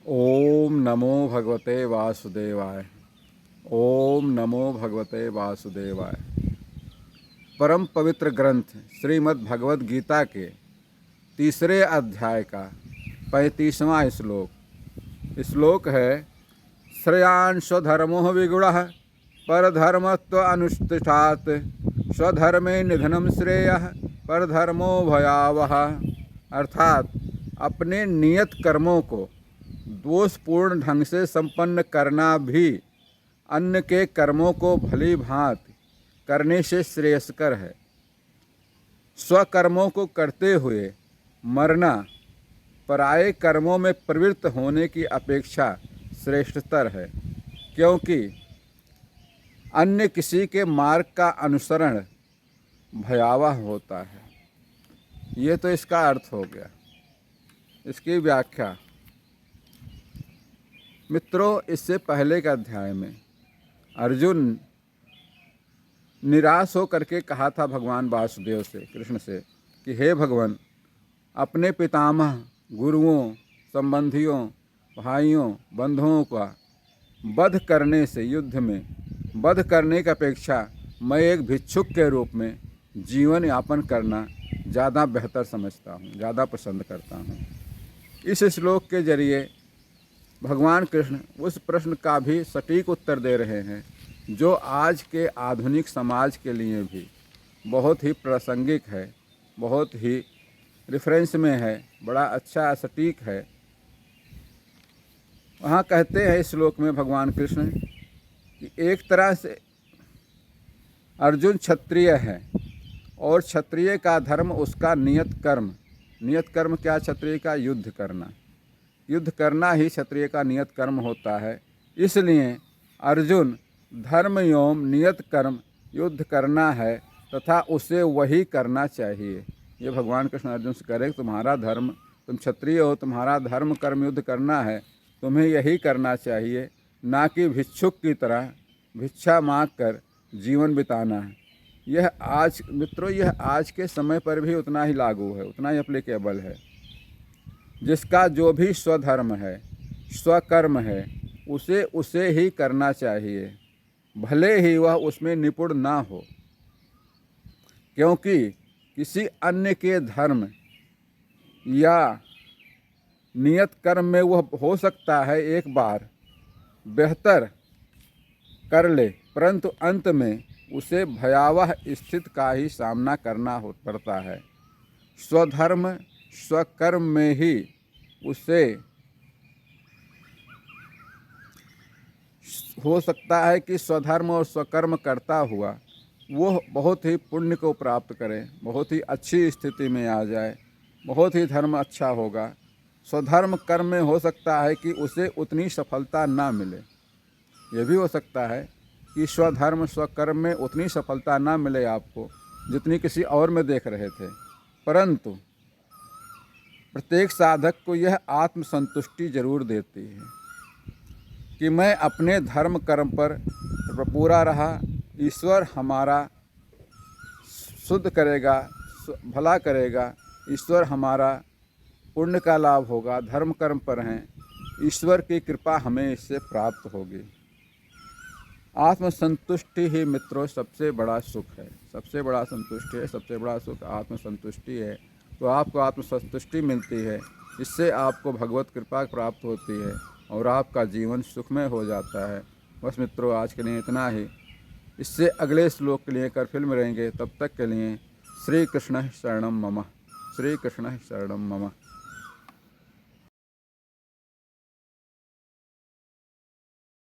ओम नमो भगवते वासुदेवाय। ओम नमो भगवते वासुदेवाय। परम पवित्र ग्रंथ श्रीमद् भगवद गीता के तीसरे अध्याय का 35वां श्लोक है। श्रेयान् स्वधर्मो विगुणः परधर्मत्व अनुष्ठितात् स्वधर्मे निधनम श्रेयः परधर्मो भयावह। अर्थात अपने नियत कर्मों को दोषपूर्ण ढंग से संपन्न करना भी अन्य के कर्मों को भली भांति करने से श्रेयस्कर है। स्वकर्मों को करते हुए मरना पराये कर्मों में प्रवृत्त होने की अपेक्षा श्रेष्ठतर है, क्योंकि अन्य किसी के मार्ग का अनुसरण भयावह होता है। ये तो इसका अर्थ हो गया। इसकी व्याख्या मित्रों, इससे पहले के अध्याय में अर्जुन निराश होकर के कहा था भगवान वासुदेव से, कृष्ण से, कि हे भगवान, अपने पितामह, गुरुओं, संबंधियों, भाइयों, बंधुओं का वध करने से, युद्ध में वध करने की अपेक्षा मैं एक भिक्षुक के रूप में जीवन यापन करना ज़्यादा बेहतर समझता हूँ, ज़्यादा पसंद करता हूँ। इस श्लोक के जरिए भगवान कृष्ण उस प्रश्न का भी सटीक उत्तर दे रहे हैं जो आज के आधुनिक समाज के लिए भी बहुत ही प्रासंगिक है, बहुत ही रेफरेंस में है, बड़ा अच्छा सटीक है। वहाँ कहते हैं इस श्लोक में भगवान कृष्ण कि एक तरह से अर्जुन क्षत्रिय है और क्षत्रिय का धर्म उसका नियत कर्म क्या? क्षत्रिय का युद्ध करना। युद्ध करना ही क्षत्रिय का नियत कर्म होता है। इसलिए अर्जुन धर्म एवं नियत कर्म युद्ध करना है तथा उसे वही करना चाहिए। ये भगवान कृष्ण अर्जुन से कह रहे, तुम्हारा धर्म, तुम क्षत्रिय हो, तुम्हारा धर्म कर्म युद्ध करना है, तुम्हें यही करना चाहिए, ना कि भिक्षुक की तरह भिक्षा मांग कर जीवन बिताना है। यह आज मित्रों, यह आज के समय पर भी उतना ही लागू है, उतना ही एप्लीकेबल है। जिसका जो भी स्वधर्म है, स्वकर्म है, उसे ही करना चाहिए, भले ही वह उसमें निपुण ना हो, क्योंकि किसी अन्य के धर्म या नियत कर्म में वह हो सकता है एक बार बेहतर कर ले, परंतु अंत में उसे भयावह स्थिति का ही सामना करना पड़ता है। स्वधर्म स्वकर्म में ही उसे हो सकता है कि स्वधर्म और स्वकर्म करता हुआ वो बहुत ही पुण्य को प्राप्त करे, बहुत ही अच्छी स्थिति में आ जाए, बहुत ही धर्म अच्छा होगा। स्वधर्म कर्म में हो सकता है कि उसे उतनी सफलता ना मिले। ये भी हो सकता है कि स्वधर्म स्वकर्म में उतनी सफलता ना मिले आपको जितनी किसी और में देख रहे थे, परंतु प्रत्येक साधक को यह आत्मसंतुष्टि जरूर देती है कि मैं अपने धर्म कर्म पर पूरा रहा, ईश्वर हमारा शुद्ध करेगा, भला करेगा, ईश्वर हमारा पुण्य का लाभ होगा, धर्म कर्म पर हैं, ईश्वर की कृपा हमें इससे प्राप्त होगी। आत्मसंतुष्टि ही मित्रों सबसे बड़ा सुख है, सबसे बड़ा संतुष्टि है, सबसे बड़ा सुख आत्मसंतुष्टि है। तो आपको आत्मसंतुष्टि मिलती है, इससे आपको भगवत कृपा प्राप्त होती है और आपका जीवन सुखमय हो जाता है। बस मित्रों, आज के लिए इतना ही। इससे अगले श्लोक के लिए कर फिल्म रहेंगे। तब तक के लिए श्री कृष्ण शरणम मम, श्री कृष्ण शरणम मम।